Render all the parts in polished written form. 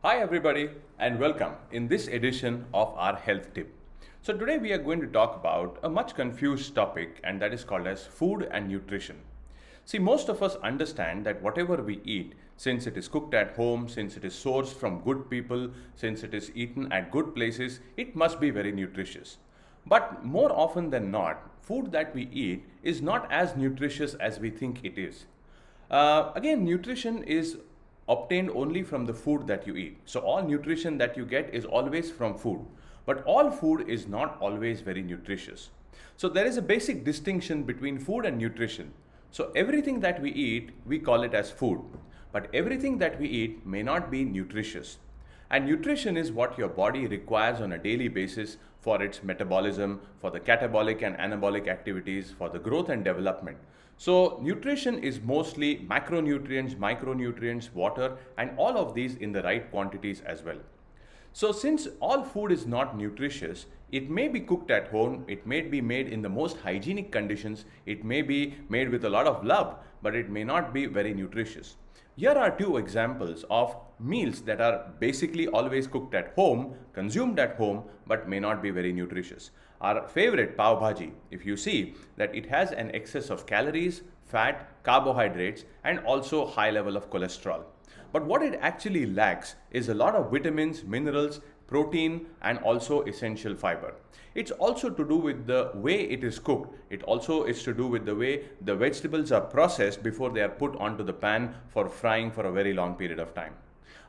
Hi everybody and welcome in this edition of our health tip. So today we are going to talk about a much confused topic, and that is called as food and nutrition. See, most of us understand that whatever we eat, since it is cooked at home, since it is sourced from good people, since it is eaten at good places, it must be very nutritious. But more often than not, food that we eat is not as nutritious as we think it is. Again, nutrition is obtained only from the food that you eat. So all nutrition that you get is always from food. But all food is not always very nutritious. So there is a basic distinction between food and nutrition. So everything that we eat, we call it as food. But everything that we eat may not be nutritious. And nutrition is what your body requires on a daily basis for its metabolism, for the catabolic and anabolic activities, for the growth and development. So nutrition is mostly macronutrients, micronutrients, water, and all of these in the right quantities as well. So since all food is not nutritious, it may be cooked at home, it may be made in the most hygienic conditions, it may be made with a lot of love, but it may not be very nutritious. Here are two examples of meals that are basically always cooked at home, consumed at home, but may not be very nutritious. Our favorite pav bhaji, if you see that it has an excess of calories, fat, carbohydrates, and also high level of cholesterol. But what it actually lacks is a lot of vitamins, minerals, protein, and also essential fiber. It's also to do with the way it is cooked. It also is to do with the way the vegetables are processed before they are put onto the pan for frying for a very long period of time.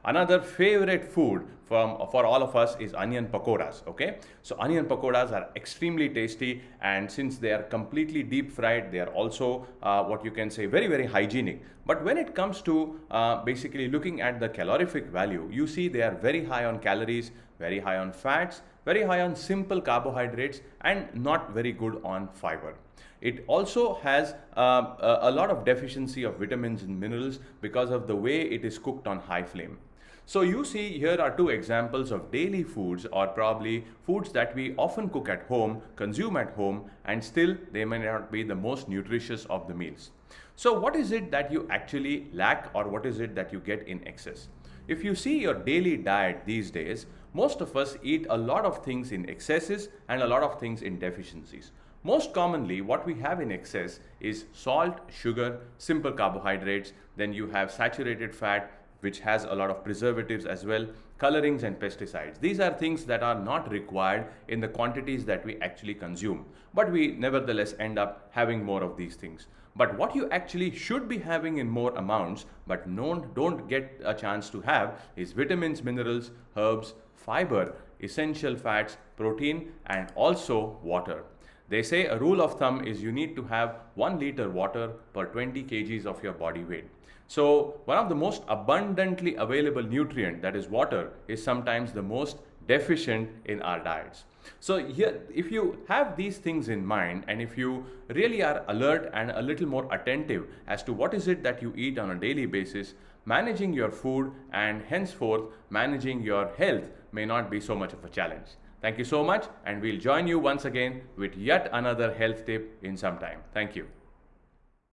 Another favorite food for all of us is onion pakoras. Okay, so onion pakoras are extremely tasty, and since they are completely deep fried, they are also what you can say very hygienic. But when it comes to basically looking at the calorific value, you see they are very high on calories, very high on fats, very high on simple carbohydrates, and not very good on fiber. It also has a lot of deficiency of vitamins and minerals because of the way it is cooked on high flame. So you see here are two examples of daily foods, or probably foods that we often cook at home, consume at home, and still they may not be the most nutritious of the meals. So what is it that you actually lack, or what is it that you get in excess? If you see your daily diet these days, most of us eat a lot of things in excesses and a lot of things in deficiencies. Most commonly, what we have in excess is salt, sugar, simple carbohydrates, then you have saturated fat, which has a lot of preservatives as well, colorings and pesticides. These are things that are not required in the quantities that we actually consume, but we nevertheless end up having more of these things. But what you actually should be having in more amounts, but don't get a chance to have, is vitamins, minerals, herbs, fiber, essential fats, protein, and also water. They say a rule of thumb is you need to have 1 liter water per 20 kgs of your body weight. So one of the most abundantly available nutrient, that is water, is sometimes the most deficient in our diets. So here, if you have these things in mind, and if you really are alert and a little more attentive as to what is it that you eat on a daily basis, managing your food and henceforth managing your health may not be so much of a challenge. Thank you so much, and we'll join you once again with yet another health tip in some time. Thank you.